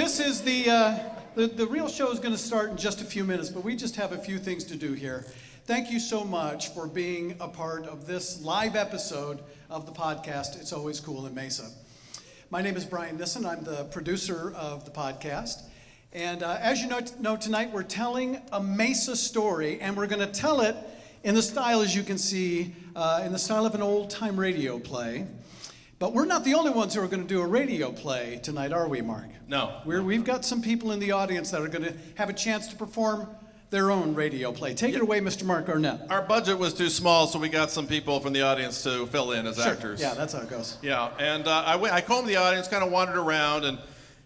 this is the real show is going to start in just a few minutes, but we just have a few things to do here. Thank you so much for being a part of this live episode of the podcast, It's Always Cool in Mesa. My name is Brian Nissen. I'm the producer of the podcast. And as you know, tonight we're telling a Mesa story, and we're going to tell it in the style, as you can see, in the style of an old-time radio play. But we're not the only ones who are going to do a radio play tonight, are we, Mark? No. We've got some people in the audience that are going to have a chance to perform their own radio play. Take it away, Mr. Mark Arnett. Our budget was too small, so we got some people from the audience to fill in as actors. Yeah, that's how it goes. Yeah, and I combed the audience, kind of wandered around, and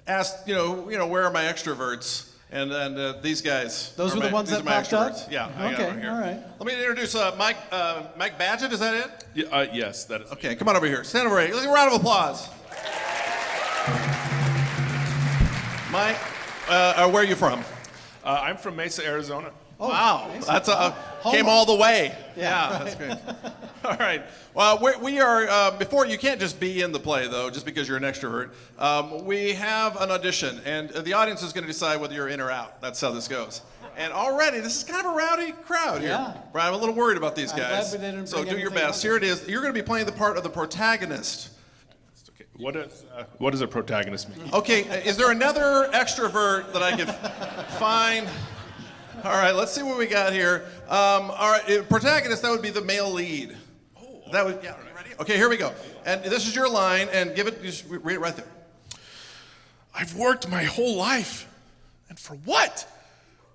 asked, where are my extroverts? And these guys. Those were the ones that popped up? Yeah, I got them right here. All right. Let me introduce Mike Badgett, is that it? Yeah, yes, that is. Okay, come on over here. Stand over here. Let's give a round of applause. Mike, where are you from? I'm from Mesa, Arizona. Oh, wow, nice. that's came all the way. Yeah, That's great. All right. Well, we are before you can't just be in the play though, just because you're an extrovert. We have an audition, and the audience is going to decide whether you're in or out. That's how this goes. And already, this is kind of a rowdy crowd here. Yeah. Brian, I'm a little worried about these I'm guys. glad we didn't So bring do your anything best. on. Here it is. You're going to be playing the part of the protagonist. Okay. What does a protagonist mean? Okay, is there another extrovert that I could find? All right, let's see what we got here. All right, protagonist, that would be the male lead. That would, yeah, ready? Okay, here we go. And this is your line, and just read it right there. I've worked my whole life, and for what?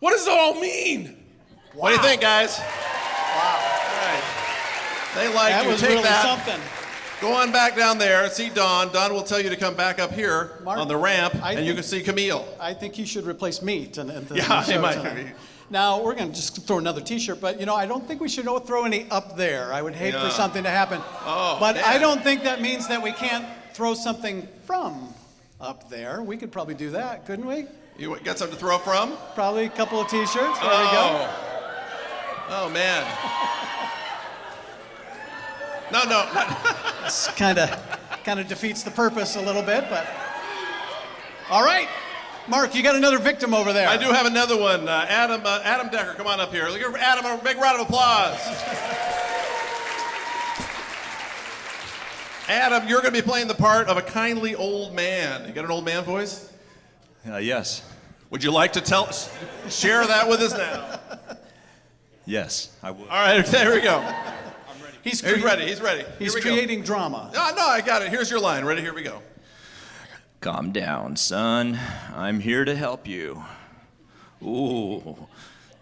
What does it all mean? Wow. What do you think, guys? Wow. All right. They like That you. was Take really that. something. Go on back down there and see Don. Don will tell you to come back up here Mark, on the ramp, I and you think- can see Camille. I think you should replace meat. Yeah, show it might tonight. be. Now, we're going to just throw another T-shirt, but, I don't think we should throw any up there. I would hate for something to happen. Oh, but man. I don't think that means that we can't throw something from up there. We could probably do that, couldn't we? You got something to throw from? Probably a couple of T-shirts. There we go. Oh, man. No. This kind of defeats the purpose a little bit, but... All right. Mark, you got another victim over there. I do have another one. Adam Decker, come on up here. Give Adam a big round of applause. Adam, you're going to be playing the part of a kindly old man. You got an old man voice? Yes. Would you like to share that with us now? Yes, I will. All right, there we go. He's He's ready. He's creating drama. No, I got it. Here's your line. Ready? Here we go. Calm down, son. I'm here to help you. Ooh,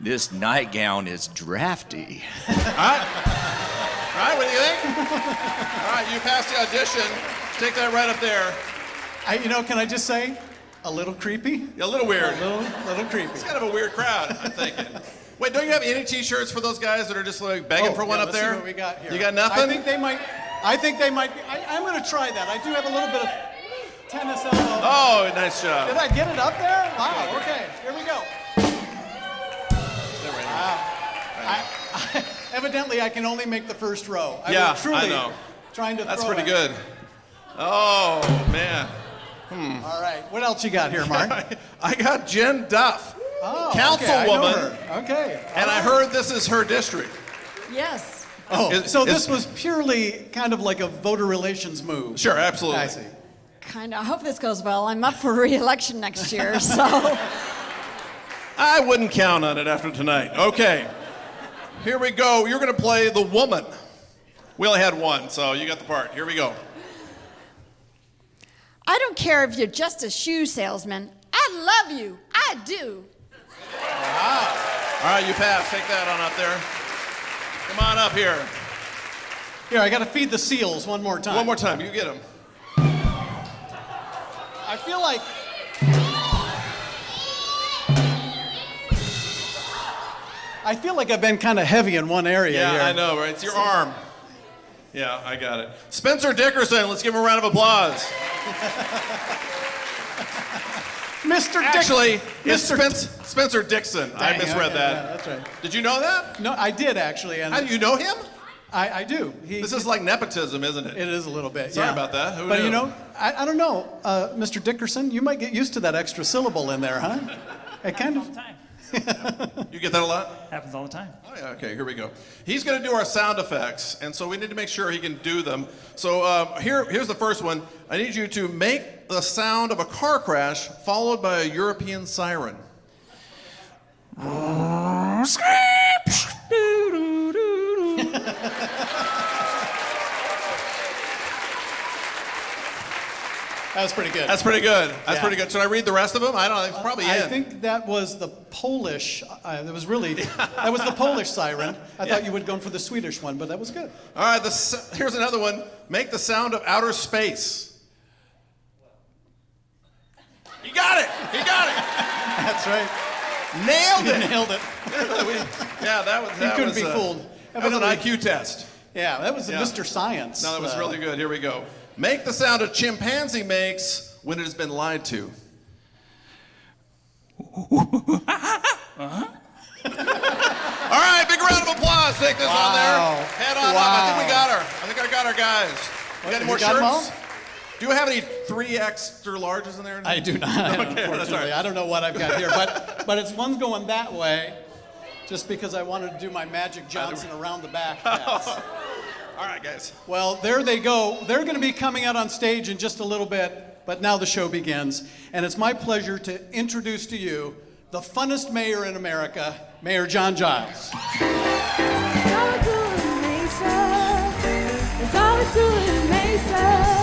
this nightgown is drafty. All right, what do you think? All right, you passed the audition. Take that right up there. Can I just say, a little creepy? Yeah, a little weird. A little creepy. It's kind of a weird crowd, I'm thinking. Wait, don't you have any T-shirts for those guys that are just like begging for one up let's there? See what we got here. You got nothing? I think they might. I'm going to try that. I do have a little bit of tennis elbow. Oh, nice job. Did I get it up there? Wow. Okay. Here we go. Wow. Evidently, I can only make the first row. I know. Trying to. That's throw pretty it. good. Oh man. All right. What else you got here, Mark? I got Jen Duff, Oh, councilwoman. Okay. I know her. Okay. And I heard this is her district. Yes. Oh, Is- so is- this was purely kind of like a voter relations move. Sure, absolutely. I see. Kind of. I hope this goes well. I'm up for re-election next year, so. I wouldn't count on it after tonight. Okay. Here we go. You're going to play the woman. We only had one, so you got the part. Here we go. I don't care if you're just a shoe salesman. I love you. I do. All right, you pass. Take that on up there. Come on up here. Here, I got to feed the seals one more time. One more time. You get them. I feel like. I feel like I've been kind of heavy in one area Yeah, here. I know, right? It's your arm. Yeah, I got it. Spencer Dickerson, let's give him a round of applause. Mr. Actually, it's Mr. Spencer Dixon. I Dang, misread okay, that. yeah, that's right. Did you know that? No, I did actually. And How do you know him? I do. This is like nepotism, isn't it? It is a little bit. Sorry yeah. about that. Who but knew? you know, I don't know, Mr. Dickerson, you might get used to that extra syllable in there, huh? It kind All of. the time. You get that a lot? Happens all the time. Oh, yeah, okay, here we go. He's going to do our sound effects, and so we need to make sure he can do them. So here's the first one. I need you to make the sound of a car crash followed by a European siren. That's pretty good. That's pretty good. That's Yeah. pretty good. Should I read the rest of them? I don't know. It's probably I in. think that was the Polish. That was the Polish siren. I thought you would go for the Swedish one, but that was good. All right, here's another one. Make the sound of outer space. He got it. He got it. That's right. Nailed You it. nailed it. Yeah, that was. That couldn't was, be fooled. That was an Evidently- IQ test. Yeah, that was Yeah. Mr. Science. No, that was really good. Here we go. Make the sound a chimpanzee makes when it has been lied to. All right, big round of applause. Take this on there. Head on up. I think we got her. I think I got our guys. You got any more You got 'em all? shirts? Do you have any 3 extra larges in there? I do not. Okay, Unfortunately, that's all right. I don't know what I've got here, but it's one's going that way, just because I wanted to do my Magic Johnson around the back. pass. All right, guys. Well, there they go. They're going to be coming out on stage in just a little bit, but now the show begins, and it's my pleasure to introduce to you the funnest mayor in America, Mayor John Giles. It's always cool in Mesa. It's always cool in Mesa.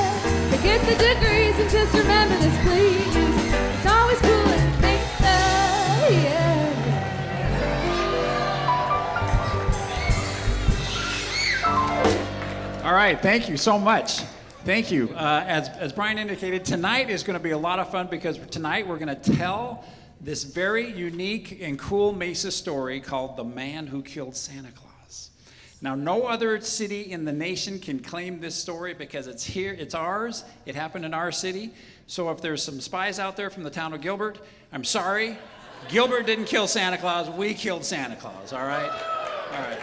Forget the degrees and just remember this, please. It's always cool in Mesa. Yeah. All right, thank you so much. Thank you. As Brian indicated, tonight is going to be a lot of fun because tonight we're going to tell this very unique and cool Mesa story called The Man Who Killed Santa Claus. Now, no other city in the nation can claim this story because it's here, it's ours, it happened in our city. So if there's some spies out there from the town of Gilbert, I'm sorry. Gilbert didn't kill Santa Claus, we killed Santa Claus, all right? All right.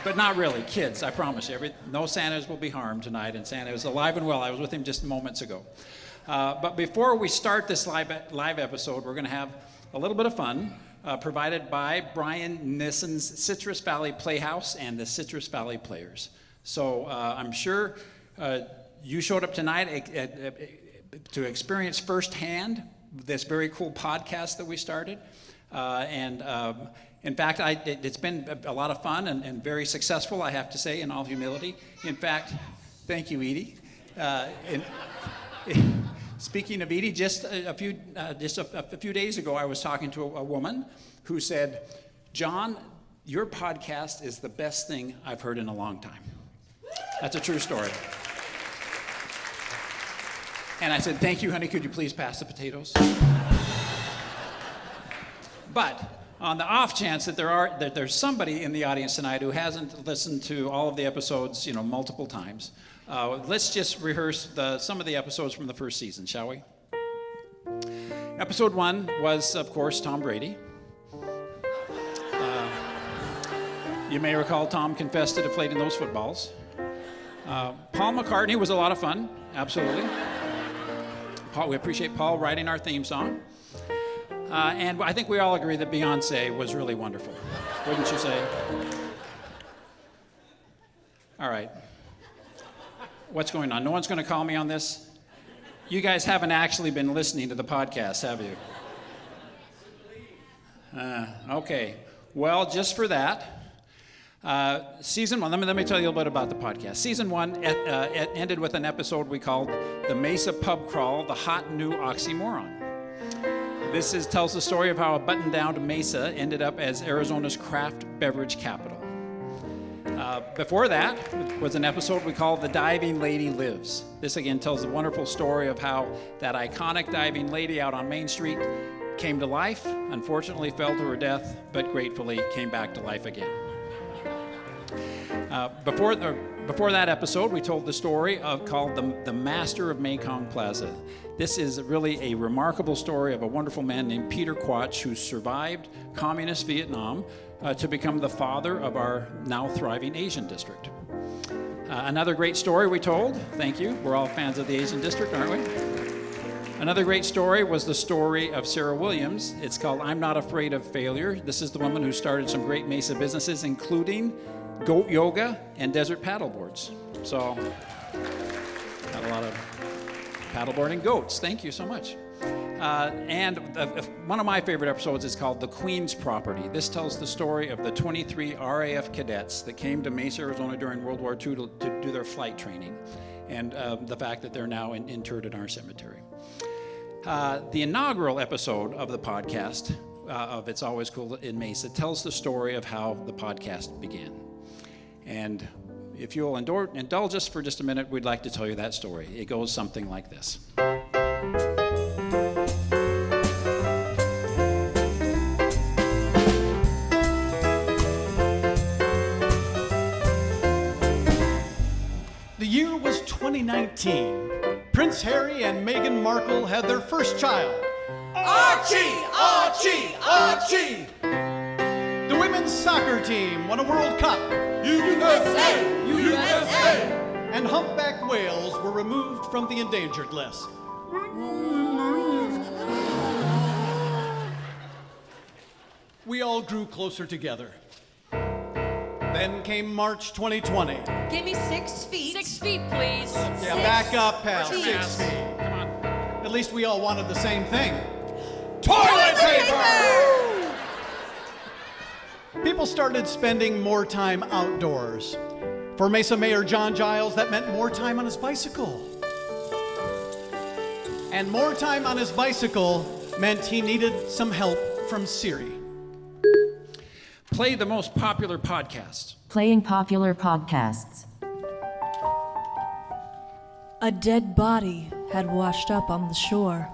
But not really, kids, I promise you. No Santas will be harmed tonight, and Santa is alive and well. I was with him just moments ago. But before we start this live episode, we're going to have a little bit of fun provided by Brian Nissen's Citrus Valley Playhouse and the Citrus Valley Players. So I'm sure you showed up tonight to experience firsthand this very cool podcast that we started. In fact, it's been a lot of fun and very successful, I have to say, in all humility. In fact, thank you, Edie. Speaking of Edie, just a few days ago, I was talking to a woman who said, "John, your podcast is the best thing I've heard in a long time." That's a true story. And I said, "Thank you, honey. Could you please pass the potatoes?" But on the off chance that there's somebody in the audience tonight who hasn't listened to all of the episodes, multiple times, let's just rehearse some of the episodes from the first season, shall we? Episode 1 was, of course, Tom Brady. You may recall Tom confessed to deflating those footballs. Paul McCartney was a lot of fun, absolutely. We appreciate Paul writing our theme song. And I think we all agree that Beyonce was really wonderful. Wouldn't you say? All right. What's going on? No one's going to call me on this? You guys haven't actually been listening to the podcast, have you? Okay. Well, just for that, Season 1, let me tell you a little bit about the podcast. Season 1 it ended with an episode we called The Mesa Pub Crawl, the Hot New Oxymoron. This tells the story of how a button-down Mesa ended up as Arizona's craft beverage capital. Before that was an episode we called The Diving Lady Lives. This again tells the wonderful story of how that iconic diving lady out on Main Street came to life, unfortunately fell to her death, but gratefully came back to life again. Before that episode, we told the story called the Master of Mekong Plaza. This is really a remarkable story of a wonderful man named Peter Quach who survived communist Vietnam, to become the father of our now thriving Asian district. Another great story we told, thank you, we're all fans of the Asian district, aren't we? Another great story was the story of Sarah Williams. It's called I'm Not Afraid of Failure. This is the woman who started some great Mesa businesses, including goat yoga and desert paddleboards. So, got a lot of paddleboarding goats. Thank you so much. And one of my favorite episodes is called The Queen's Property. This tells the story of the 23 RAF cadets that came to Mesa, Arizona during World War II to do their flight training, and the fact that they're now interred in our cemetery. The inaugural episode of the podcast, of It's Always Cool in Mesa, tells the story of how the podcast began. And if you'll indulge us for just a minute, we'd like to tell you that story. It goes something like this. The year was 2019. Prince Harry and Meghan Markle had their first child. Archie! Archie! Archie! The women's soccer team won a World Cup. USA! USA! And humpback whales were removed from the endangered list. We all grew closer together. Then came March 2020. Give me 6 feet. 6 feet, please. Yeah, back up, pal. Six. 6 feet. Come on. At least we all wanted the same thing. Toilet paper! People started spending more time outdoors. For Mesa Mayor John Giles, that meant more time on his bicycle. And more time on his bicycle meant he needed some help from Siri. Play the most popular podcast. Playing popular podcasts. A dead body had washed up on the shore.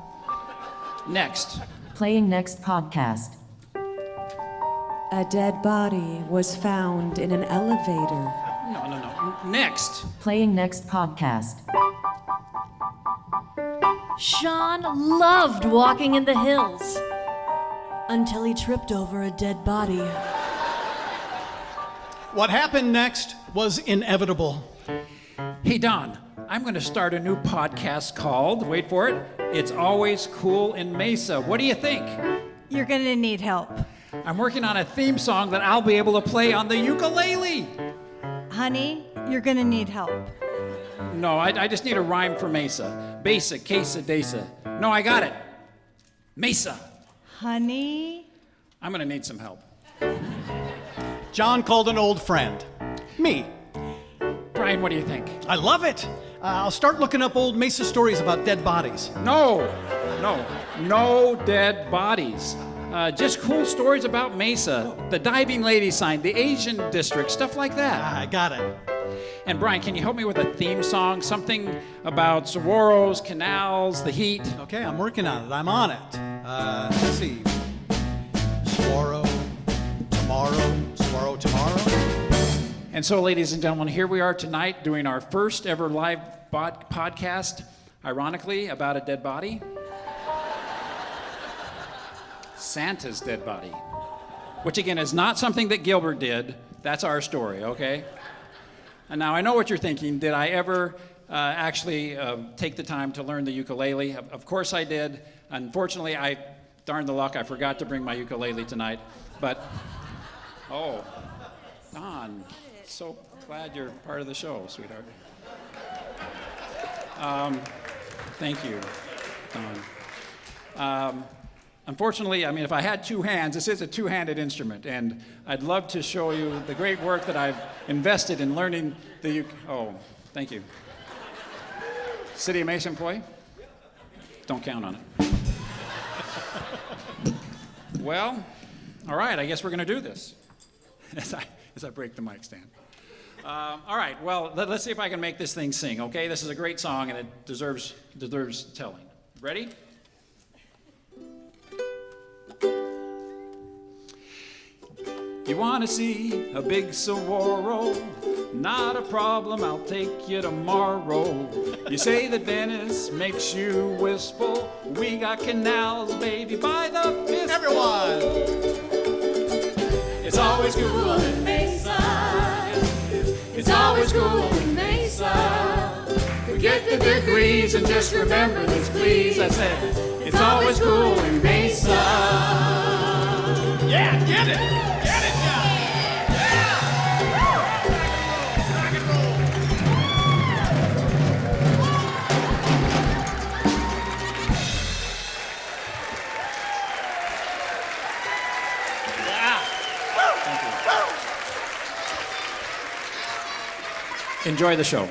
Next. Playing next podcast. A dead body was found in an elevator. No. Next. Playing next podcast. Sean loved walking in the hills. Until he tripped over a dead body. What happened next was inevitable. Hey, Don, I'm going to start a new podcast called, wait for it, It's Always Cool in Mesa. What do you think? You're gonna need help. I'm working on a theme song that I'll be able to play on the ukulele. Honey, you're gonna need help. No, I just need a rhyme for Mesa. Basic, quesadesa. No, I got it. Mesa. Honey? I'm going to need some help. John called an old friend. Me. Brian, what do you think? I love it. I'll start looking up old Mesa stories about dead bodies. No dead bodies. Just cool stories about Mesa, the diving lady sign, the Asian district, stuff like that. I got it. And Brian, can you help me with a theme song? Something about saguaros, canals, the heat. Okay, I'm working on it. I'm on it. Let's see. Saguaro, tomorrow. And so, ladies and gentlemen, here we are tonight doing our first ever live podcast, ironically, about a dead body. Santa's dead body. Which, again, is not something that Gilbert did. That's our story, okay? And now, I know what you're thinking. Did I ever actually take the time to learn the ukulele? Of course I did. Unfortunately, darn the luck, I forgot to bring my ukulele tonight. But, oh, Don, so glad you're part of the show, sweetheart. Thank you, Don. Unfortunately, I mean, if I had two hands, this is a two-handed instrument, and I'd love to show you the great work that I've invested in learning the Oh, thank you. City of Mesa employee? Don't count on it. Well, all right, I guess we're going to do this as I break the mic stand. All right, well, let's see if I can make this thing sing, okay? This is a great song, and it deserves telling. Ready? You want to see a big saguaro? Not a problem, I'll take you tomorrow. You say that Venice makes you wistful. We got canals, baby, by the fistful. Everyone! It's always cool in Mesa. It's always cool in Mesa. Forget the degrees and just remember this, please. I said, it's always cool in Mesa. Yeah, get it! Get it, John! Rock and roll! Enjoy the show.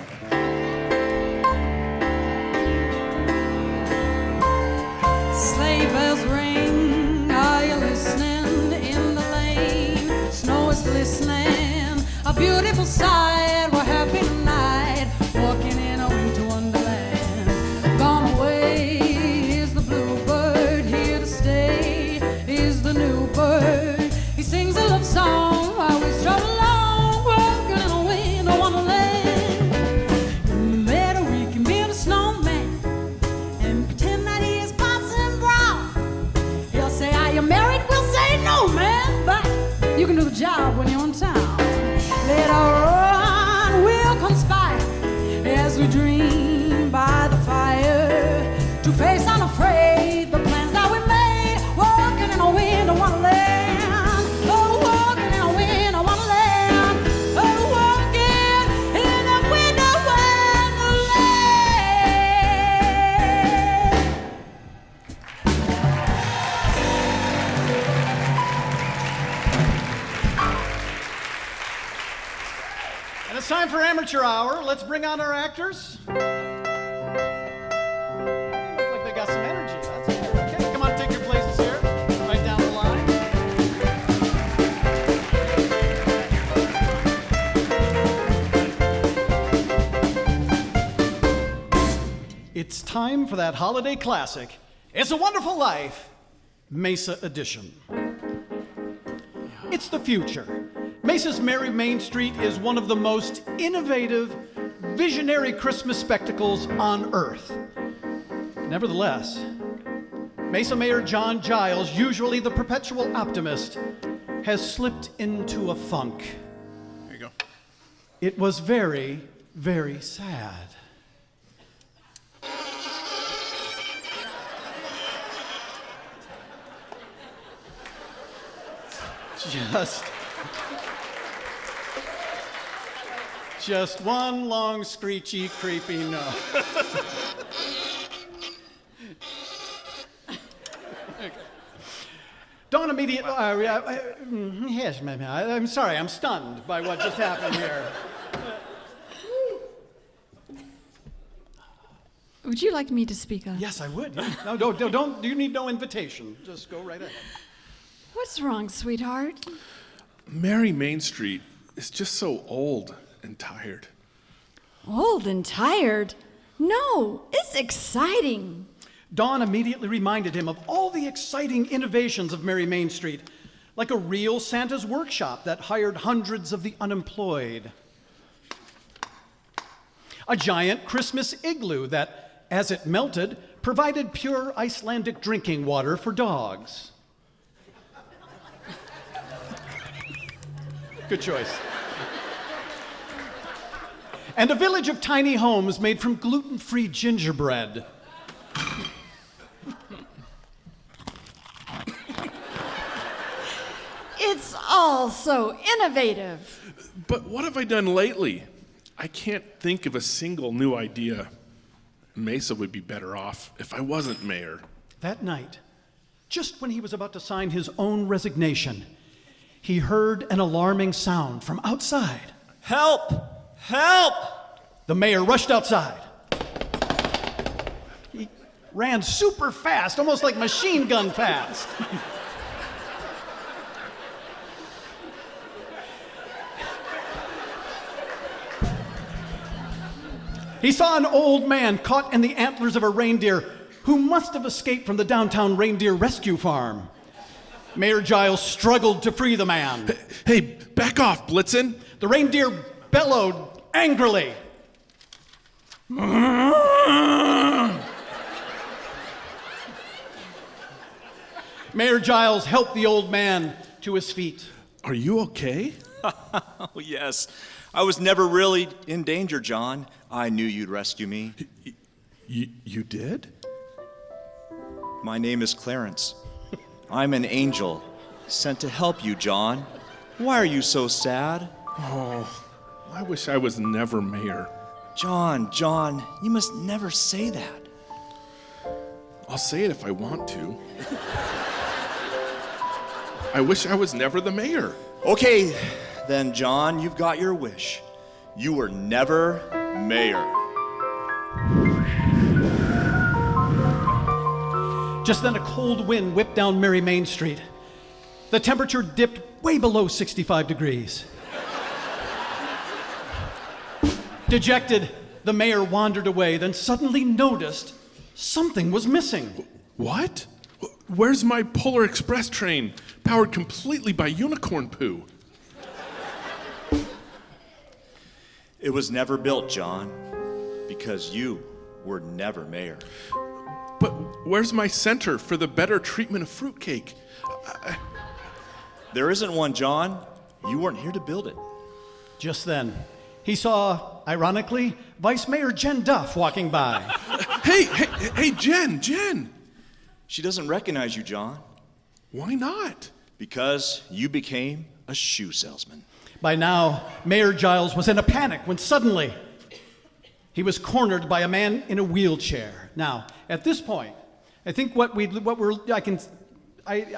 Sleigh bells ring, are you listening? In the lane, snow is glistening, a beautiful sight. We're happy tonight, walking in a winter wonderland. Gone away is the bluebird, here to stay is the new bird. He sings a love song while we stroll along, walking in a winter wonderland. In the meadow we can build a snowman and pretend that he is Parson Brown. He'll say, are you married? We'll say, no, man, but you can do the job when you're in town. Later on, we'll conspire as we dream by the fire to face unafraid the plans that we made, walking in a winter wonderland. Oh, walking in a winter wonderland. Oh, walking in a winter wonderland. And it's time for amateur hour. Let's bring on our actors. Look like they got some energy. That's good. Okay, come on, take your places here. Right down the line. It's time for that holiday classic. It's a Wonderful Life, Mesa edition. It's the future. Mesa's Merry Main Street is one of the most innovative, visionary Christmas spectacles on earth. Nevertheless, Mesa Mayor John Giles, usually the perpetual optimist, has slipped into a funk. There you go. It was very, very sad. Just one long, screechy, creepy no. Dawn immediately. Yes, ma'am. I'm sorry. I'm stunned by what just happened here. Would you like me to speak up? Yes, I would. Yeah. No, don't. You need no invitation. Just go right ahead. What's wrong, sweetheart? Merry Main Street is just so old and tired. Old and tired? No, it's exciting. Dawn immediately reminded him of all the exciting innovations of Merry Main Street, like a real Santa's workshop that hired hundreds of the unemployed. A giant Christmas igloo that, as it melted, provided pure Icelandic drinking water for dogs. Good choice. And a village of tiny homes made from gluten-free gingerbread. It's all so innovative. But what have I done lately? I can't think of a single new idea. Mesa would be better off if I wasn't mayor. That night, just when he was about to sign his own resignation, he heard an alarming sound from outside. Help! Help! The mayor rushed outside. He ran super fast, almost like machine gun fast. He saw an old man caught in the antlers of a reindeer who must have escaped from the downtown reindeer rescue farm. Mayor Giles struggled to free the man. Hey, back off, Blitzen. The reindeer bellowed angrily. Mayor Giles helped the old man to his feet. Are you okay? Oh, yes. I was never really in danger, John. I knew you'd rescue me. You did? My name is Clarence. I'm an angel sent to help you, John. Why are you so sad? Oh, I wish I was never mayor. John, you must never say that. I'll say it if I want to. I wish I was never the mayor. Okay, then, John, you've got your wish. You were never mayor. Just then, a cold wind whipped down Merry Main Street. The temperature dipped way below 65 degrees. Dejected, the mayor wandered away, then suddenly noticed something was missing. What? Where's my Polar Express train, powered completely by unicorn poo? It was never built, John, because you were never mayor. But where's my center for the better treatment of fruitcake? There isn't one, John. You weren't here to build it. Just then, he saw, ironically, Vice Mayor Jen Duff walking by. Hey, Jen! She doesn't recognize you, John, Why not? because you became a shoe salesman. By now, Mayor Giles was in a panic when suddenly he was cornered by a man in a wheelchair. Now, at this point, I think I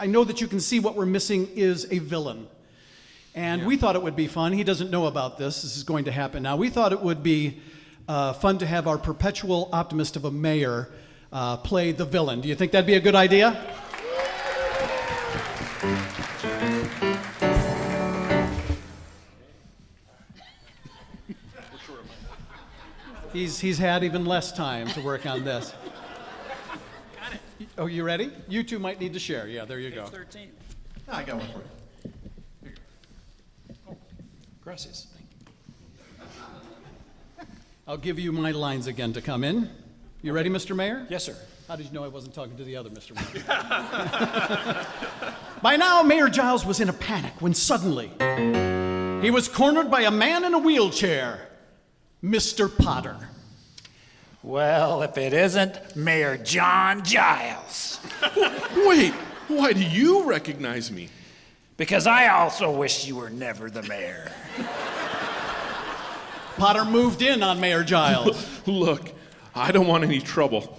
know that you can see what we're missing is a villain. And we thought it would be fun. He doesn't know about this. This is going to happen now. We thought it would be fun to have our perpetual optimist of a mayor play the villain. Do you think that'd be a good idea? He's had even less time to work on this. Got it. Oh, you ready? You two might need to share. Yeah, there you go. 13. I got one for you. Gracias. I'll give you my lines again to come in. You ready, Mr. Mayor? Yes, sir. How did you know I wasn't talking to the other Mr. Mayor? By now, Mayor Giles was in a panic when suddenly he was cornered by a man in a wheelchair, Mr. Potter. Well, if it isn't Mayor John Giles. Wait, why do you recognize me? Because I also wish you were never the mayor. Potter moved in on Mayor Giles. Look, I don't want any trouble.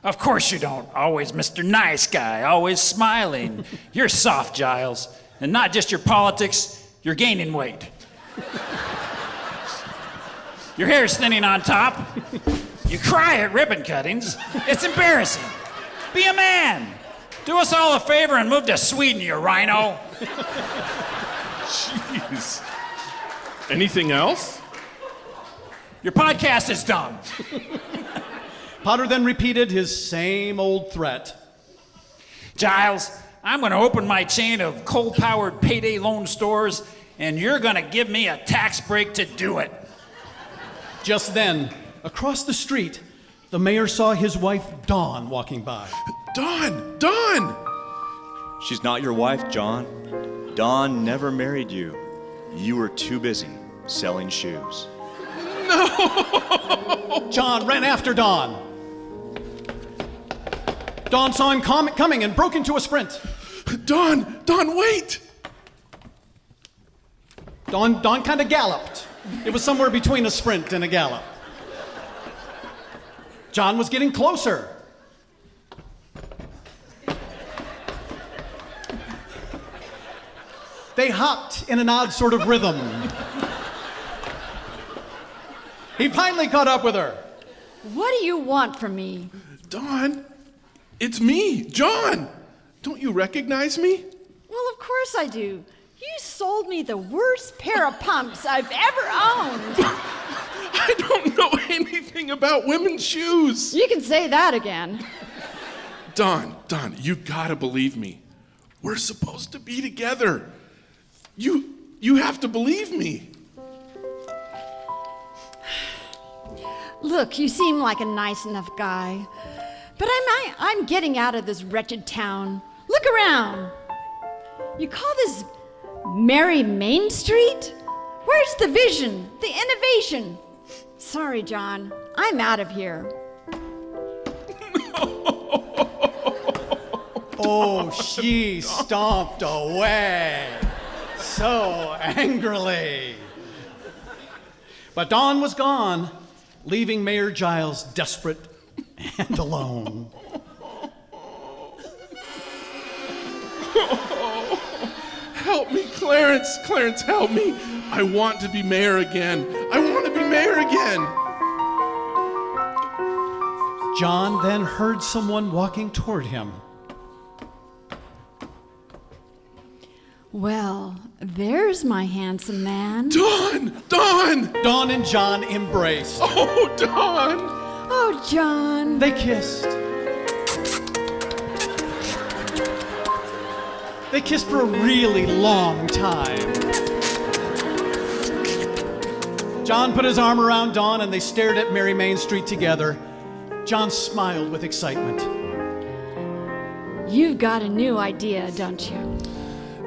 Of course you don't. Always Mr. Nice Guy, always smiling. You're soft, Giles. And not just your politics, you're gaining weight. Your hair's thinning on top. You cry at ribbon cuttings. It's embarrassing. Be a man. Do us all a favor and move to Sweden, you rhino. Jeez. Anything else? Your podcast is dumb. Potter then repeated his same old threat. Giles, I'm going to open my chain of coal-powered payday loan stores, and you're going to give me a tax break to do it. Just then, across the street, the mayor saw his wife, Dawn, walking by. Dawn! She's not your wife, John. Dawn never married you. You were too busy selling shoes. John ran after Dawn. Dawn saw him coming and broke into a sprint. Dawn, wait! Dawn kind of galloped. It was somewhere between a sprint and a gallop. John was getting closer. They hopped in an odd sort of rhythm. He finally caught up with her. What do you want from me? Dawn, it's me, John. Don't you recognize me? Well, of course I do. You sold me the worst pair of pumps I've ever owned. I don't know anything about women's shoes. You can say that again. Dawn, you gotta believe me. We're supposed to be together. You have to believe me. Look, you seem like a nice enough guy, but I'm getting out of this wretched town. Look around. You call this Mary Main Street? Where's the vision, the innovation? Sorry, John, I'm out of here. Oh, she stomped away so angrily. But Dawn was gone, leaving Mayor Giles desperate and alone. Help me, Clarence. Clarence, help me. I want to be mayor again. I want to be mayor again. John then heard someone walking toward him. Well, there's my handsome man. Dawn! Dawn! Dawn and John embraced. Oh, Dawn! Oh, John. They kissed. They kissed for a really long time. John put his arm around Dawn and they stared at Mary Main Street together. John smiled with excitement. You've got a new idea, don't you?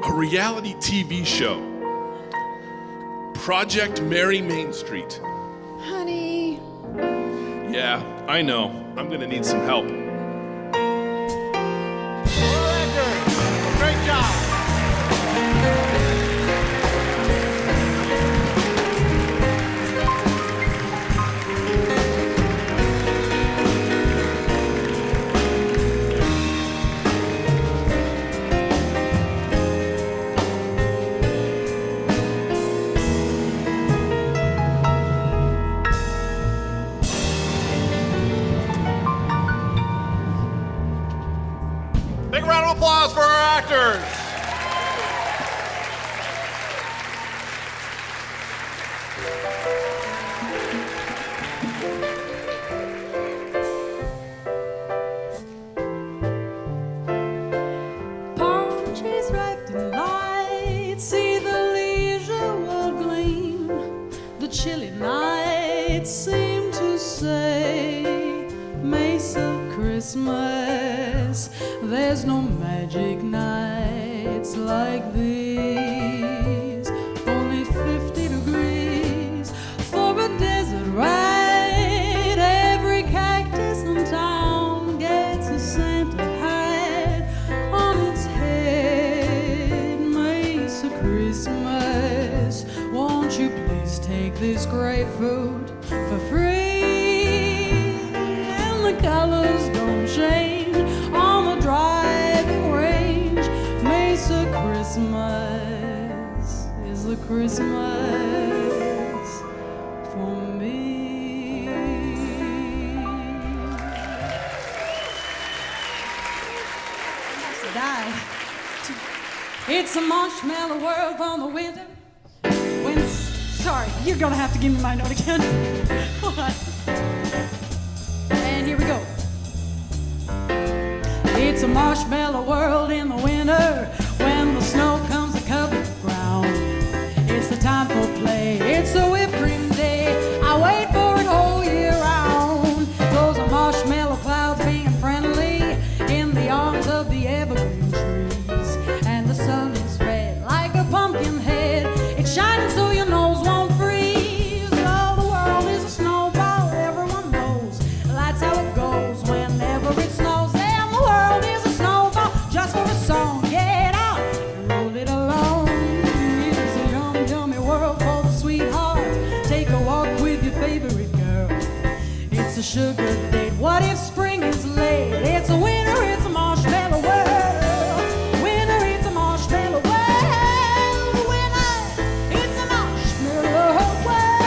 A reality TV show. Project Mary Main Street. Honey. Yeah, I know. I'm gonna need some help. Great job. Big round of applause for our actors. Palm trees wrapped in light, see the leisure world gleam. The chilly nights seem to say, Mesa Christmas. There's no magic nights like these. Only 50 degrees for a desert ride. Every cactus in town gets a Santa hat on its head. Mesa Christmas, won't you please take this grapefruit for free? And the colors don't change on the driving range. Mesa Christmas is the Christmas for me. Die. It's a marshmallow world from the winter. Sorry, you're gonna have to give me my note again. Hold on. And here we go. It's a marshmallow world in the winter when the snow comes to cover the ground. It's the time for play. It's a whipped cream day. I wait for it all year round. Those are marshmallow clouds being friendly in the arms of the evergreen trees. And the sun is red like a pumpkin head. It's shining so your nose won't freeze. Oh, the world is a snowball. Everyone knows that's how it goes whenever it snows. And the world is a snowball just for a song. Get out and roll it along. It's a yum, yummy world for the sweethearts. Take a walk with your favorite girl. It's a sugar date. What if spring is late? It's a winter, it's a marshmallow world. Winter, it's a marshmallow world. Winter, it's a marshmallow world.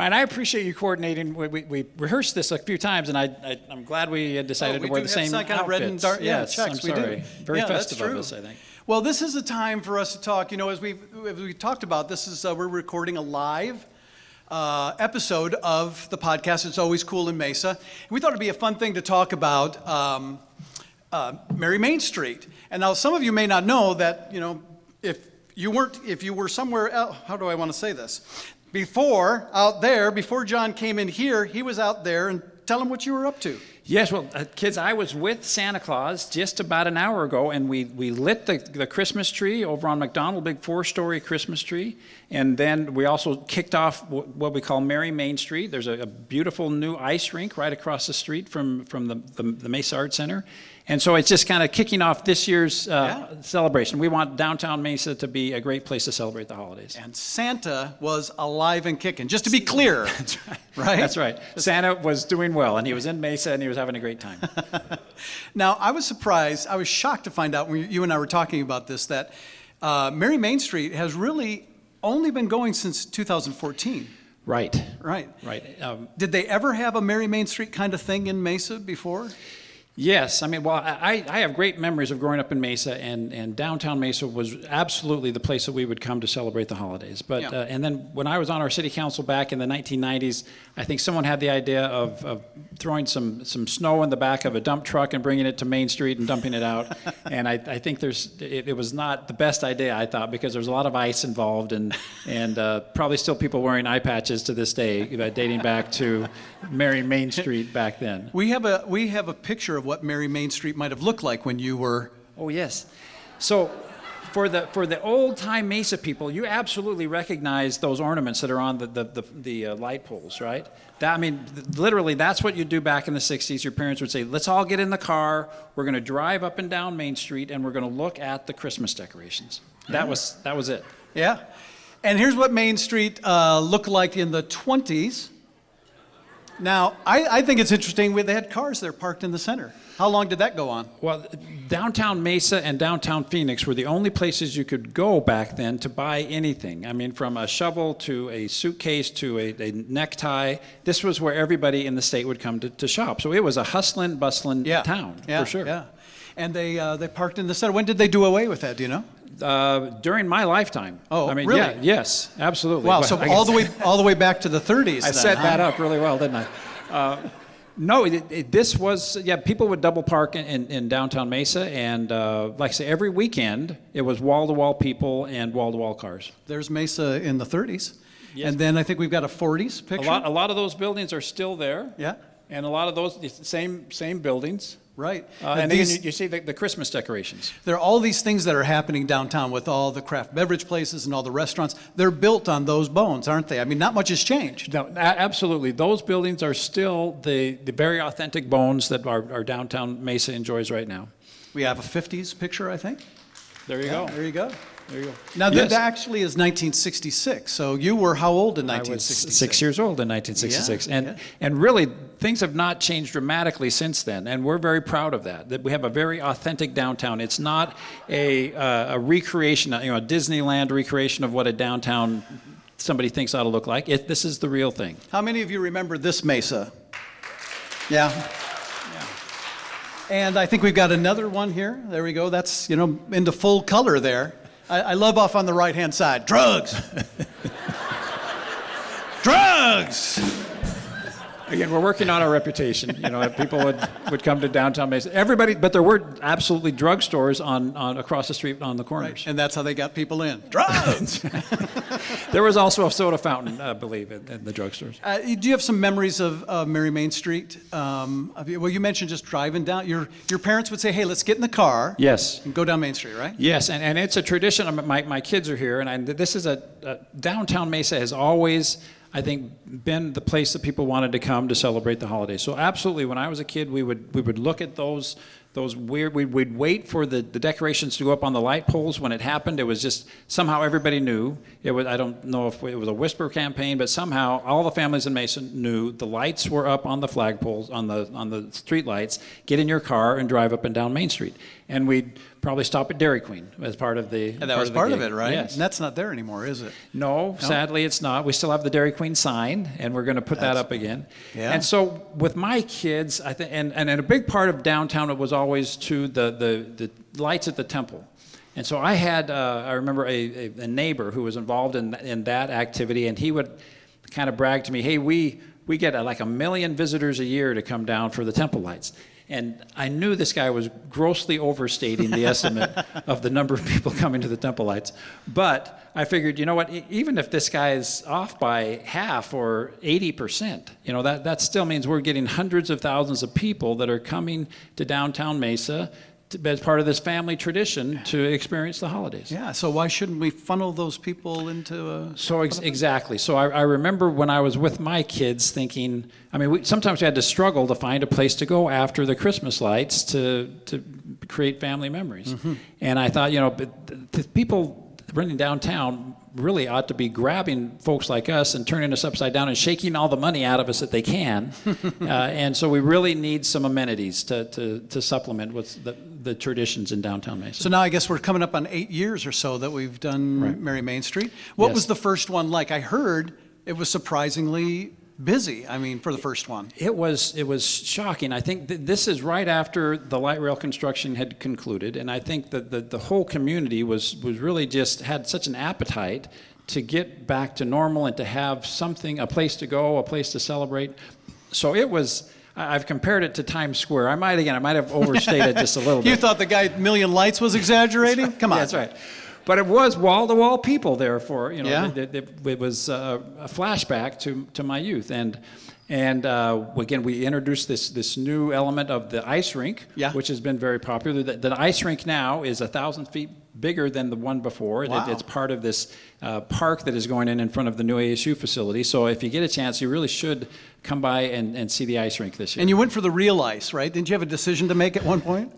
Brian, I appreciate you coordinating. We rehearsed this a few times, and I'm glad we decided to wear the same kind of red and outfits. dark. Yeah, Yes, checks. I'm sorry. We do. Very Yeah, that's festive true. of us, I think. Well, this is a time for us to talk. You know, as we talked about, this is we're recording a live episode of the podcast. It's Always Cool in Mesa. And we thought it'd be a fun thing to talk about Mary Main Street. And now some of you may not know that, you know, if you were somewhere else, how do I want to say this? Before John came in here, he was out there, and tell him what you were up to. Yes, well, kids, I was with Santa Claus just about an hour ago, and we lit the Christmas tree over on McDonald, big 4-story Christmas tree. And then we also kicked off what we call Mary Main Street. There's a beautiful new ice rink right across the street from the Mesa Art Center. And so it's just kind of kicking off this year's celebration. We want downtown Mesa to be a great place to celebrate the holidays. And Santa was alive and kicking, just to be clear. That's right. Right? That's right. Santa was doing well, and he was in Mesa, and he was having a great time. Now, I was shocked to find out when you and I were talking about this, that Mary Main Street has really only been going since 2014. Right. Right. Right. Did they ever have a Mary Main Street kind of thing in Mesa before? Yes, I mean, well, I have great memories of growing up in Mesa, and downtown Mesa was absolutely the place that we would come to celebrate the holidays. But Yeah. and then when I was on our city council back in the 1990s, I think someone had the idea of throwing some snow in the back of a dump truck and bringing it to Main Street and dumping it out. And I think it was not the best idea, I thought, because there was a lot of ice involved, and probably still people wearing eye patches to this day, dating back to Mary Main Street back then. We have a picture of what Mary Main Street might have looked like when you were. Oh, yes. So for the old time Mesa people, you absolutely recognize those ornaments that are on the light poles, right? Literally, that's what you do back in the 60s. Your parents would say, let's all get in the car. We're going to drive up and down Main Street, and we're going to look at the Christmas decorations. That was it. Yeah. And here's what Main Street looked like in the 20s. Now, I think it's interesting. They had cars there parked in the center. How long did that go on? Well, downtown Mesa and downtown Phoenix were the only places you could go back then to buy anything. I mean, from a shovel to a suitcase to a necktie. This was where everybody in the state would come to shop. So it was a hustling, bustling town, for sure. Yeah. And they parked in the center. When did they do away with that? Do you know? During my lifetime. Oh, I mean, really? Yeah, yes, absolutely. Wow. Well, So all the way back to the 30s. I set that up really well, didn't I? No, this was, people would double park in downtown Mesa, and like I say, every weekend, it was wall-to-wall people and wall-to-wall cars. There's Mesa in the 30s. Yes. And then I think we've got a 40s picture. A lot of those buildings are still there. Yeah. And a lot of those, same buildings. Right. And then you see the Christmas decorations. There are all these things that are happening downtown with all the craft beverage places and all the restaurants. They're built on those bones, aren't they? I mean, not much has changed. No, absolutely. Those buildings are still the very authentic bones that our downtown Mesa enjoys right now. We have a 50s picture, I think. There you go. There you go. There you go. Now, Yes. that actually is 1966. So you were how old in I was 1966? 6 years old in 1966. Yeah. And really, things have not changed dramatically since then, and we're very proud of that we have a very authentic downtown. It's not a recreation, a Disneyland recreation of what a downtown somebody thinks ought to look like. This is the real thing. How many of you remember this Mesa? Yeah. And I think we've got another one here. There we go. That's, into full color there. I love off on the right-hand side. Drugs! Drugs! Again, we're working on our reputation. People would come to downtown Mesa. Everybody, but there were absolutely drugstores on across the street on the corners. Right. And that's how they got people in. Drugs! There was also a soda fountain, I believe, in the drugstores. Do you have some memories of Mary Main Street? Well, you mentioned just driving down. Your parents would say, hey, let's get in the car. Yes. And go down Main Street, right? Yes, and it's a tradition. My kids are here, and this is downtown Mesa has always, I think, been the place that people wanted to come to celebrate the holidays. So absolutely, when I was a kid, we would look at those those weird, we'd wait for the decorations to go up on the light poles. When it happened, it was just somehow everybody knew. It was, I don't know if it was a whisper campaign, but somehow all the families in Mesa knew the lights were up on the flagpoles, on the street lights. Get in your car and drive up and down Main Street. And we'd probably stop at Dairy Queen as part of the. And that was part of gig. it, right? Yes. And that's not there anymore, is it? No, sadly it's not. We still have the Dairy Queen sign, and we're going to put that up again. Yeah. And so with my kids, I think, and a big part of downtown, it was always to the lights at the temple. And so I had, I remember a neighbor who was involved in that activity, and he would kind of brag to me, hey, we get like 1 million visitors a year to come down for the temple lights. And I knew this guy was grossly overstating the estimate of the number of people coming to the temple lights. But I figured, you know what, even if this guy is off by half or 80%, you know, that still means we're getting hundreds of thousands of people that are coming to downtown Mesa as part of this family tradition to experience the holidays. Yeah, so why shouldn't we funnel those people into a... Exactly. So I remember when I was with my kids thinking, I mean, sometimes we had to struggle to find a place to go after the Christmas lights to create family memories. Mm-hmm. And I thought, you know, the people running downtown really ought to be grabbing folks like us and turning us upside down and shaking all the money out of us that they can. And so we really need some amenities to supplement with the traditions in downtown Mesa. So now I guess we're coming up on 8 years or so that we've done Merry Main Street. What was the first one like? I heard it was surprisingly busy, I mean, for the first one. It was shocking. I think this is right after the light rail construction had concluded, and I think that the whole community was really just had such an appetite to get back to normal and to have something, a place to go, a place to celebrate. So it was, I've compared it to Times Square. I might have overstated just a little bit. You thought the guy Million Lights was exaggerating? Come on. That's right. But it was wall-to-wall people there for, you know, Yeah. it was a flashback to my youth. And again, we introduced this new element of the ice rink, which has been very popular. The ice rink now is 1,000 feet bigger than the one before. Wow. It's part of this park that is going in front of the new ASU facility. So if you get a chance, you really should come by and see the ice rink this year. And you went for the real ice, right? Didn't you have a decision to make at one point?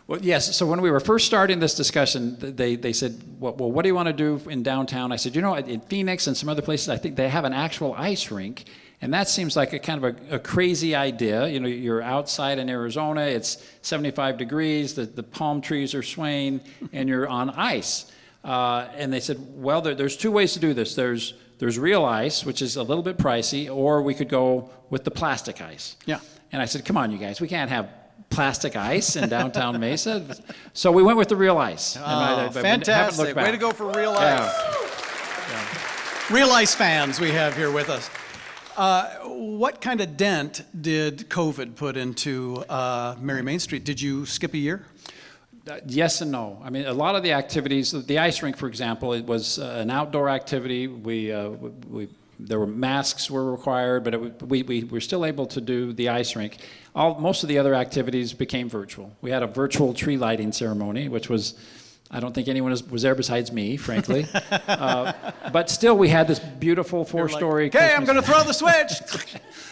Well, yes. So when we were first starting this discussion, they said, well, what do you want to do in downtown? I said, you know, in Phoenix and some other places, I think they have an actual ice rink. And that seems like a kind of a crazy idea. You know, you're outside in Arizona, it's 75 degrees, the palm trees are swaying, and you're on ice. And they said, well, there's two ways to do this. There's real ice, which is a little bit pricey, or we could go with the plastic ice. Yeah. And I said, come on, you guys, we can't have plastic ice in downtown Mesa. So we went with the real ice. Oh, fantastic. Way to go for real ice. Yeah. Real ice fans we have here with us. What kind of dent did COVID put into Merry Main Street? Did you skip a year? Yes and no. I mean, a lot of the activities, the ice rink, for example, it was an outdoor activity. There were masks were required, but we were still able to do the ice rink. Most of the other activities became virtual. We had a virtual tree lighting ceremony, which was, I don't think anyone was there besides me, frankly. But still, we had this beautiful four-story. Okay, I'm going to throw the switch.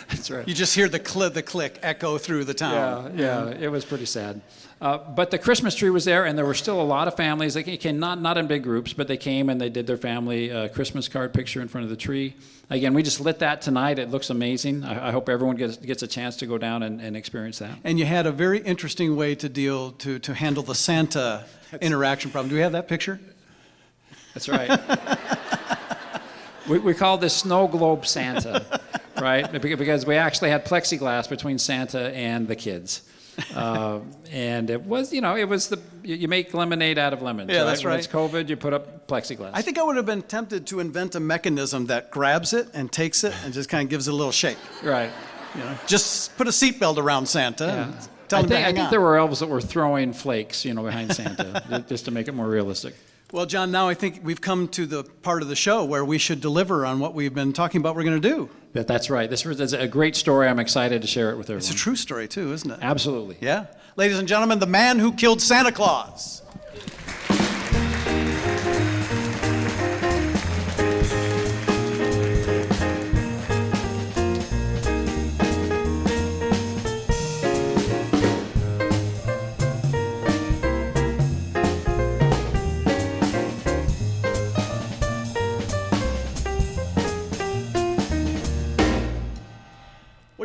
That's right. You just hear the click echo through the town. Yeah, it was pretty sad. But the Christmas tree was there, and there were still a lot of families. They came not in big groups, but they came and they did their family Christmas card picture in front of the tree. Again, we just lit that tonight. It looks amazing. I hope everyone gets a chance to go down and experience that. And you had a very interesting way to handle the Santa interaction problem. Do we have that picture? That's right. we call this snow globe Santa, right? Because we actually had plexiglass between Santa and the kids. And it was, you make lemonade out of lemons. Yeah, that's right. When it's COVID, you put up plexiglass. I think I would have been tempted to invent a mechanism that grabs it and takes it and just kind of gives it a little shake. Right. Just put a seatbelt around Santa. And tell him to hang on. I think there were elves that were throwing flakes, behind Santa, just to make it more realistic. Well, John, now I think we've come to the part of the show where we should deliver on what we've been talking about we're going to do. That's right. This is a great story. I'm excited to share it with everyone. It's a true story, too, isn't it? Absolutely. Yeah. Ladies and gentlemen, the man who killed Santa Claus.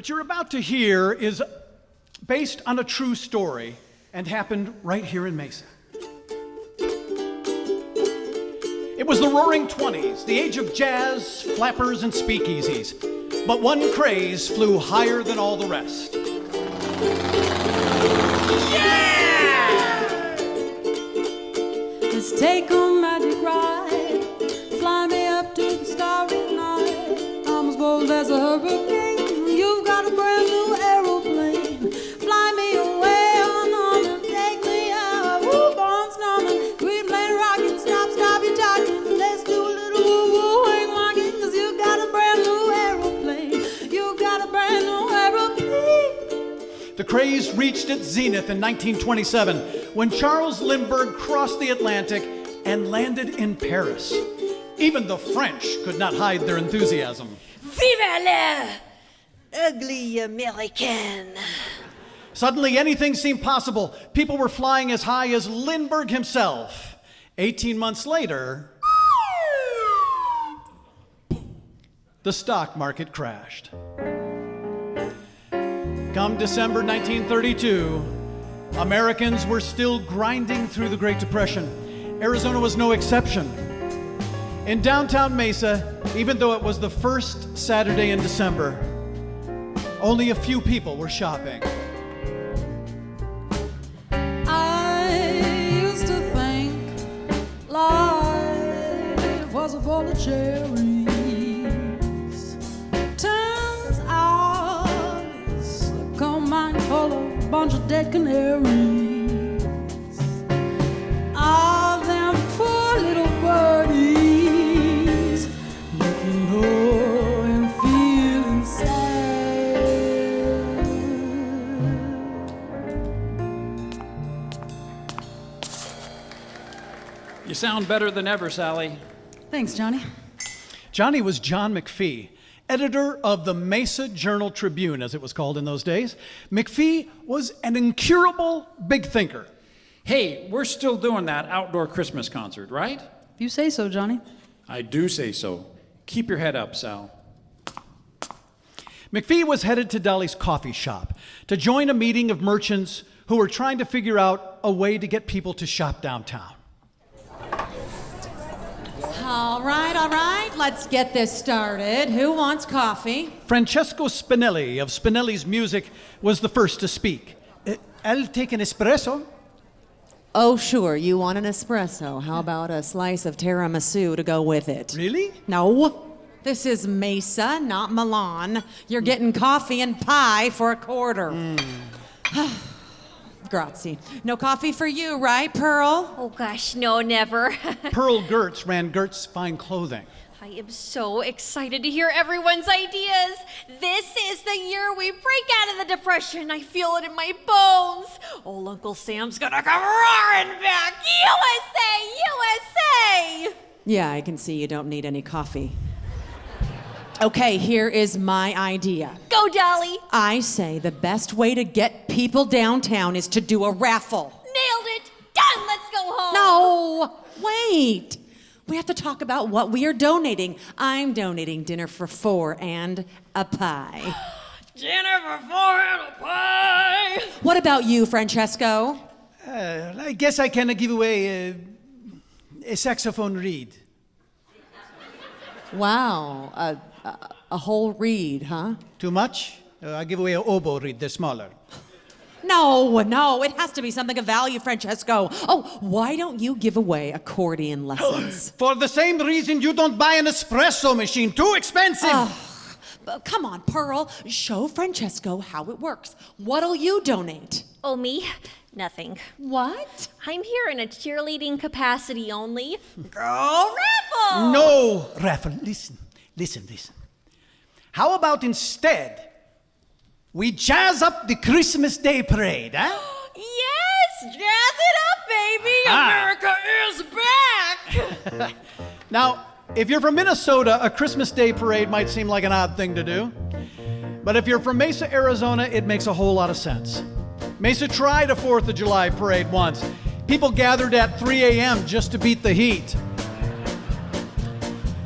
What you're about to hear is based on a true story and happened right here in Mesa. It was the roaring 20s, the age of jazz, flappers, and speakeasies. But one craze flew higher than all the rest. Let's take a magic ride. Fly me up to the starry night. I'm as bold as a hurricane. You've got a brand new aeroplane. Fly me away on and take me out. Woo, born snorting. Green plane rocking. Stop your talking. Let's do a little woo-woo ain't walking. 'Cause you got a brand new aeroplane. You got a brand new aeroplane. The craze reached its zenith in 1927 when Charles Lindbergh crossed the Atlantic and landed in Paris. Even the French could not hide their enthusiasm. Vive la ugly American. Suddenly, anything seemed possible. People were flying as high as Lindbergh himself. 18 months later, the stock market crashed. Come December 1932, Americans were still grinding through the Great Depression. Arizona was no exception. In downtown Mesa, even though it was the first Saturday in December, only a few people were shopping. I used to think life was a bowl of cherries. Turns out it's a coal mine full of a bunch of dead canaries. All them poor little birdies looking low and feeling sad. You sound better than ever, Sally. Thanks, Johnny. Johnny was John McPhee, editor of the Mesa Journal-Tribune, as it was called in those days. McPhee was an incurable big thinker. Hey, we're still doing that outdoor Christmas concert, right? If you say so, Johnny. I do say so. Keep your head up, Sal. McPhee was headed to Dolly's coffee shop to join a meeting of merchants who were trying to figure out a way to get people to shop downtown. All right, let's get this started. Who wants coffee? Francesco Spinelli of Spinelli's Music was the first to speak. I'll take an espresso. Oh, sure, you want an espresso. How about a slice of tiramisu to go with it? Really? No. This is Mesa, not Milan. You're getting coffee and pie for a quarter. Grazie. No coffee for you, right, Pearl? Oh gosh, no, never. Pearl Gertz ran Gertz Fine Clothing. I am so excited to hear everyone's ideas. This is the year we break out of the Depression. I feel it in my bones. Old Uncle Sam's gonna come roaring back. USA! USA! Yeah, I can see you don't need any coffee. Okay, here is my idea. Go, Dolly. I say the best way to get people downtown is to do a raffle. Nailed it. Done. Let's go home. No, wait. We have to talk about what we are donating. I'm donating dinner for 4 and a pie. Dinner for 4 and a pie. What about you, Francesco? I guess I can give away a saxophone reed. Wow, a whole reed, huh? Too much? I give away an oboe reed. They're smaller. No, it has to be something of value, Francesco. Oh, why don't you give away accordion lessons? For the same reason you don't buy an espresso machine. Too expensive. Come on, Pearl. Show Francesco how it works. What'll you donate? Oh, me? Nothing. What? I'm here in a cheerleading capacity only. Girl raffle! No, raffle. Listen. How about instead we jazz up the Christmas Day parade, huh? Yes! Jazz it up, baby! America is back! Now, if you're from Minnesota, a Christmas Day parade might seem like an odd thing to do. But if you're from Mesa, Arizona, it makes a whole lot of sense. Mesa tried a 4th of July parade once. People gathered at 3 a.m. just to beat the heat.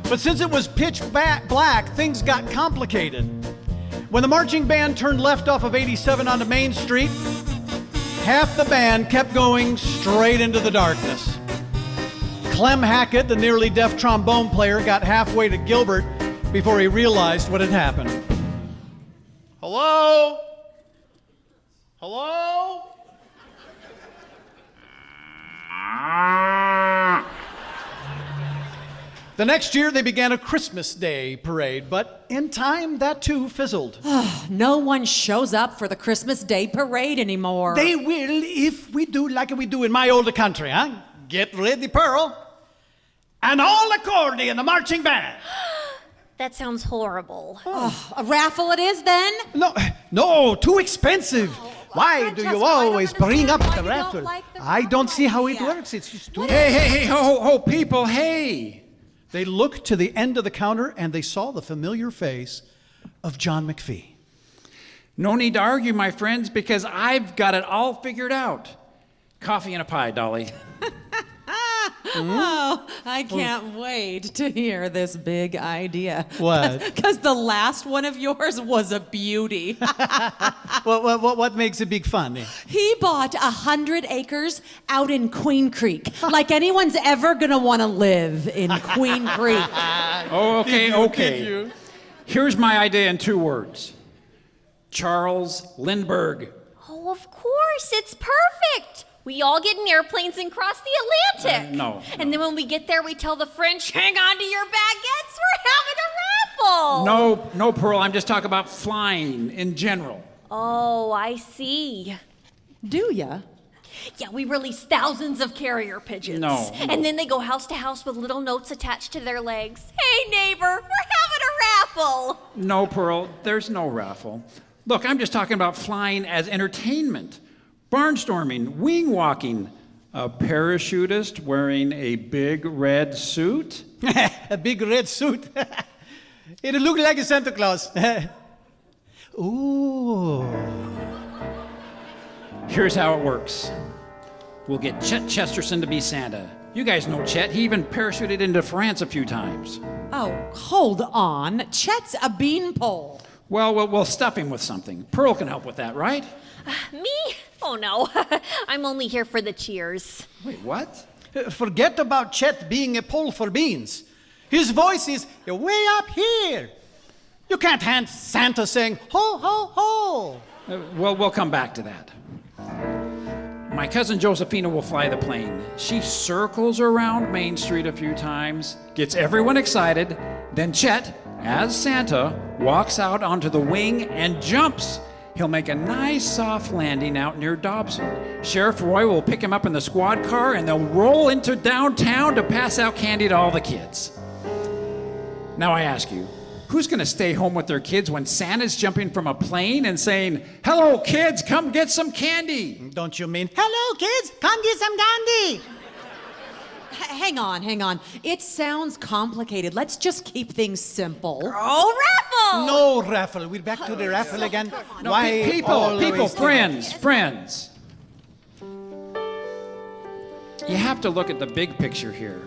But since it was pitch black, things got complicated. When the marching band turned left off of 87 onto Main Street, half the band kept going straight into the darkness. Clem Hackett, the nearly deaf trombone player, got halfway to Gilbert before he realized what had happened. Hello? Hello? The next year, they began a Christmas Day parade, but in time, that too fizzled. No one shows up for the Christmas Day parade anymore. They will if we do like we do in my old country, huh? Get ready, Pearl. And all accordion, the marching band. That sounds horrible. A raffle it is then? No, too expensive. Why do Francesca, you I don't always bring up understand the why you don't raffle? like the I don't see how it idea. works. It's just too... Hey, ho, people, hey. They looked to the end of the counter and they saw the familiar face of John McPhee. No need to argue, my friends, because I've got it all figured out. Coffee and a pie, Dolly. Oh, I can't wait to hear this big idea. What? Because the last one of yours was a beauty. What makes it big fun? He bought 100 acres out in Queen Creek, like anyone's ever gonna want to live in Queen Creek. Oh, okay. Here's my idea in 2 words. Charles Lindbergh. Oh, of course, it's perfect. We all get in airplanes and cross the Atlantic. No. And then when we get there, we tell the French, hang on to your baguettes, we're having a raffle. No, Pearl, I'm just talking about flying in general. Oh, I see. Do ya? Yeah, we release thousands of carrier pigeons. No. And then they go house to house with little notes attached to their legs. Hey, neighbor, we're having a raffle. No, Pearl, there's no raffle. Look, I'm just talking about flying as entertainment. Barnstorming, wing walking, a parachutist wearing a big red suit. A big red suit. It looked like a Santa Claus. Ooh. Here's how it works. We'll get Chet Chesterton to be Santa. You guys know Chet. He even parachuted into France a few times. Oh, hold on. Chet's a beanpole. Well, we'll stuff him with something. Pearl can help with that, right? Me? Oh, no. I'm only here for the cheers. Wait, what? Forget about Chet being a pole for beans. His voice is way up here. You can't hand Santa saying, ho, ho, ho. Well, we'll come back to that. My cousin Josephina will fly the plane. She circles around Main Street a few times, gets everyone excited, then Chet, as Santa, walks out onto the wing and jumps. He'll make a nice soft landing out near Dobson. Sheriff Roy will pick him up in the squad car and they'll roll into downtown to pass out candy to all the kids. Now I ask you, who's gonna stay home with their kids when Santa's jumping from a plane and saying, hello kids, come get some candy? Don't you mean, hello kids, come get some candy? Hang on. It sounds complicated. Let's just keep things simple. Oh, raffle! No raffle. We're back to the raffle again. No, Why people, always do friends. You have to look at the big picture here.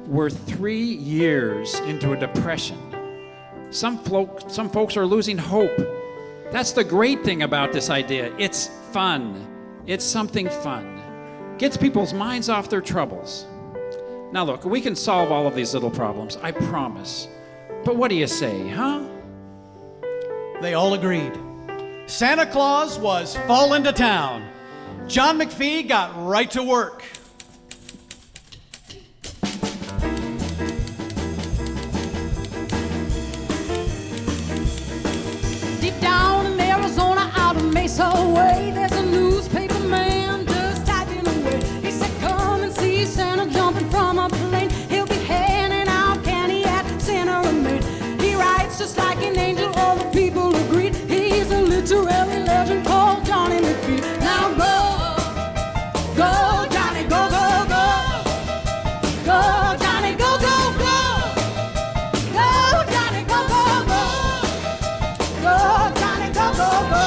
We're 3 years into a depression. Some folks are losing hope. That's the great thing about this idea. It's fun. It's something fun. Gets people's minds off their troubles. Now look, we can solve all of these little problems, I promise. But what do you say, huh? They all agreed. Santa Claus was falling to town. John McPhee got right to work. Deep down in Arizona, out of Mesa way, there's a newspaper man just typing away. He said, come and see Santa jumping from a plane. He'll be handing out candy at Santa Remain. He writes just like an angel, all the people agreed. He's a literary legend called Johnny McPhee. Now go, Johnny, go, go, go. Go, Johnny, go, go, go. Go, Johnny, go, go, go. Go, Johnny, go, go, go.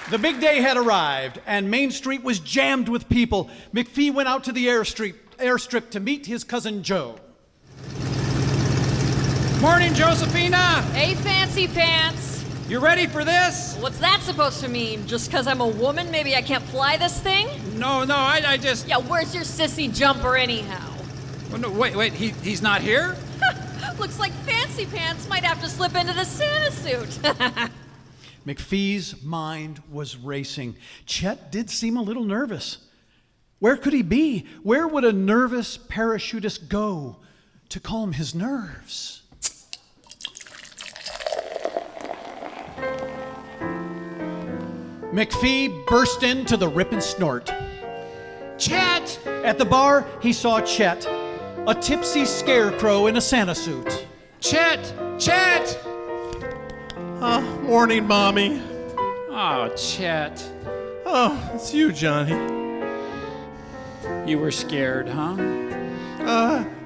The big day had arrived, and Main Street was jammed with people. McPhee went out to the airstrip to meet his cousin Joe. Morning, Josephina. Hey, Fancy Pants. You ready for this? What's that supposed to mean? Just because I'm a woman, maybe I can't fly this thing? No, I just... Yeah, where's your sissy jumper anyhow? Oh, no, wait, he's not here? Looks like Fancy Pants might have to slip into the Santa suit. McPhee's mind was racing. Chet did seem a little nervous. Where could he be? Where would a nervous parachutist go to calm his nerves? McPhee burst into the Rip and Snort. Chet! At the bar, he saw Chet, a tipsy scarecrow in a Santa suit. Chet! Morning, Mommy. Oh, Chet. Oh, it's you, Johnny. You were scared, huh?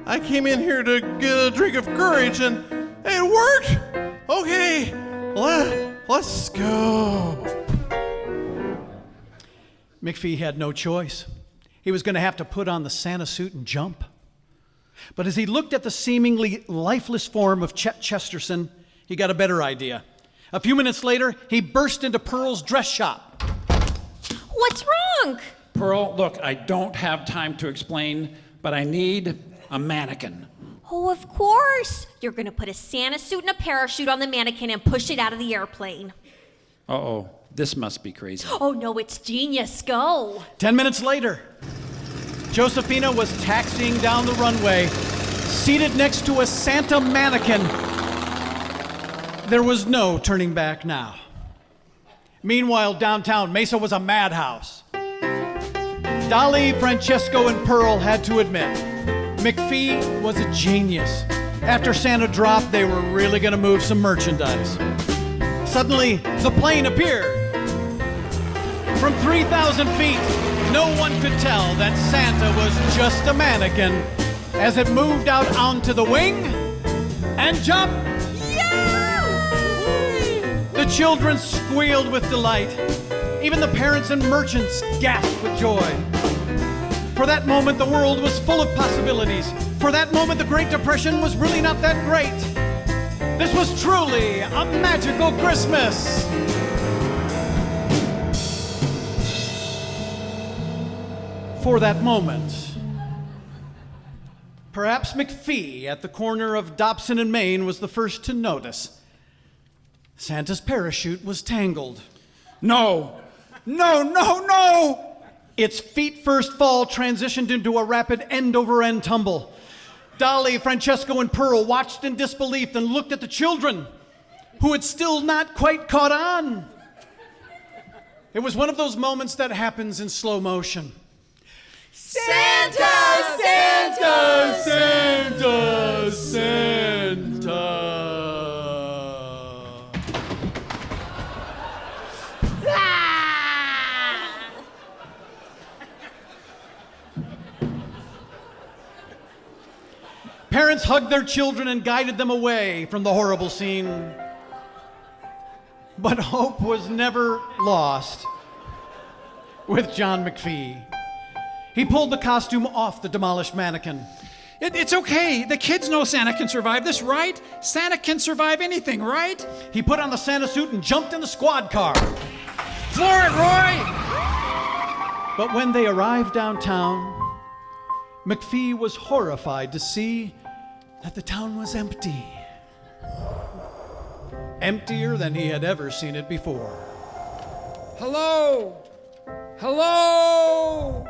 I came in here to get a drink of courage, and it worked. Okay, let's go. McPhee had no choice. He was going to have to put on the Santa suit and jump. But as he looked at the seemingly lifeless form of Chet Chesterton, he got a better idea. A few minutes later, he burst into Pearl's dress shop. What's wrong? Pearl, look, I don't have time to explain, but I need a mannequin. Oh, of course. You're going to put a Santa suit and a parachute on the mannequin and push it out of the airplane. Uh-oh, this must be crazy. Oh, no, it's genius. Go. 10 minutes later, Josephina was taxiing down the runway, seated next to a Santa mannequin. There was no turning back now. Meanwhile, downtown, Mesa was a madhouse. Dolly, Francesco, and Pearl had to admit, McPhee was a genius. After Santa dropped, they were really going to move some merchandise. Suddenly, the plane appeared. From 3,000 feet, no one could tell that Santa was just a mannequin as it moved out onto the wing and jumped. The children squealed with delight. Even the parents and merchants gasped with joy. For that moment, the world was full of possibilities. For that moment, the Great Depression was really not that great. This was truly a magical Christmas. For that moment, perhaps McPhee at the corner of Dobson and Main was the first to notice. Santa's parachute was tangled. No! Its feet-first fall transitioned into a rapid end-over-end tumble. Dolly, Francesco, and Pearl watched in disbelief and looked at the children, who had still not quite caught on. It was one of those moments that happens in slow motion. Santa! Santa! Santa! Santa! Parents hugged their children and guided them away from the horrible scene. But hope was never lost with John McPhee. He pulled the costume off the demolished mannequin. It's okay. The kids know Santa can survive this, right? Santa can survive anything, right? He put on the Santa suit and jumped in the squad car. Floor it, Roy! But when they arrived downtown, McPhee was horrified to see that the town was empty. Emptier than he had ever seen it before. Hello? Hello?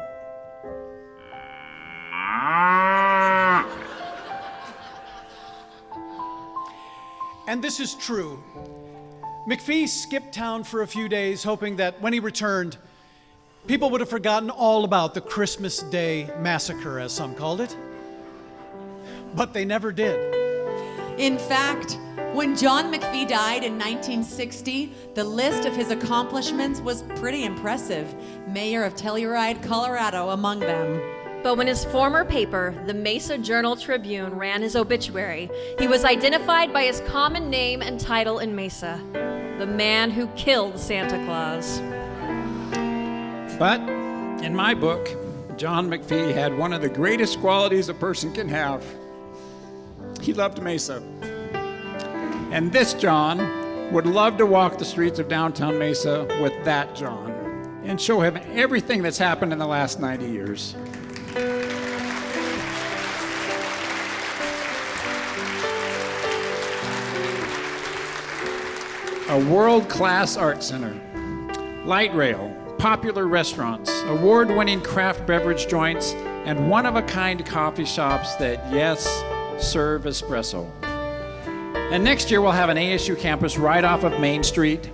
And this is true. McPhee skipped town for a few days, hoping that when he returned, people would have forgotten all about the Christmas Day massacre, as some called it. But they never did. In fact, when John McPhee died in 1960, the list of his accomplishments was pretty impressive. Mayor of Telluride, Colorado, among them. But when his former paper, the Mesa Journal-Tribune, ran his obituary, he was identified by his common name and title in Mesa, the man who killed Santa Claus. But in my book, John McPhee had one of the greatest qualities a person can have. He loved Mesa. And this John would love to walk the streets of downtown Mesa with that John and show him everything that's happened in the last 90 years. A world-class art center, light rail, popular restaurants, award-winning craft beverage joints, and one-of-a-kind coffee shops that, yes, serve espresso. And next year we'll have an ASU campus right off of Main Street.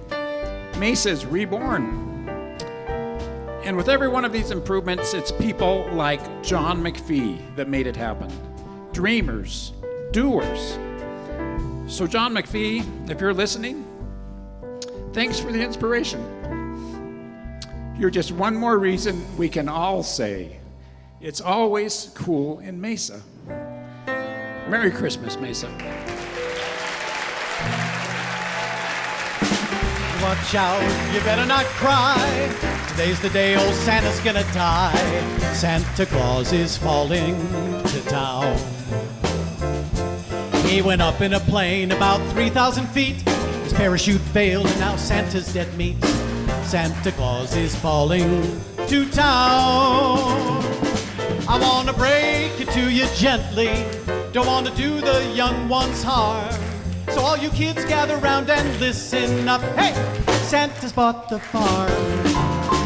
Mesa is reborn. And with every one of these improvements, it's people like John McPhee that made it happen. Dreamers, doers. So John McPhee, if you're listening, thanks for the inspiration. You're just one more reason we can all say, it's always cool in Mesa. Merry Christmas, Mesa. Watch out, you better not cry. Today's the day old Santa's gonna die. Santa Claus is falling to town. He went up in a plane about 3,000 feet. His parachute failed and now Santa's dead meat. Santa Claus is falling to town. I wanna break it to you gently. Don't wanna do the young ones harm. So all you kids gather round and listen up. Hey, Santa's bought the farm.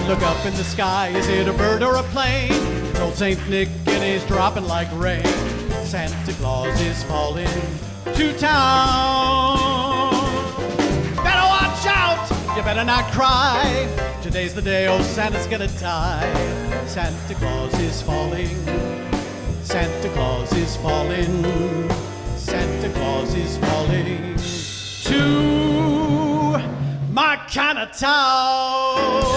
Look up in the sky, is it a bird or a plane? It's old Saint Nick and he's dropping like rain. Santa Claus is falling to town. Better watch out, you better not cry. Today's the day old Santa's gonna die. Santa Claus is falling. Santa Claus is falling. Santa Claus is falling to my kind of town.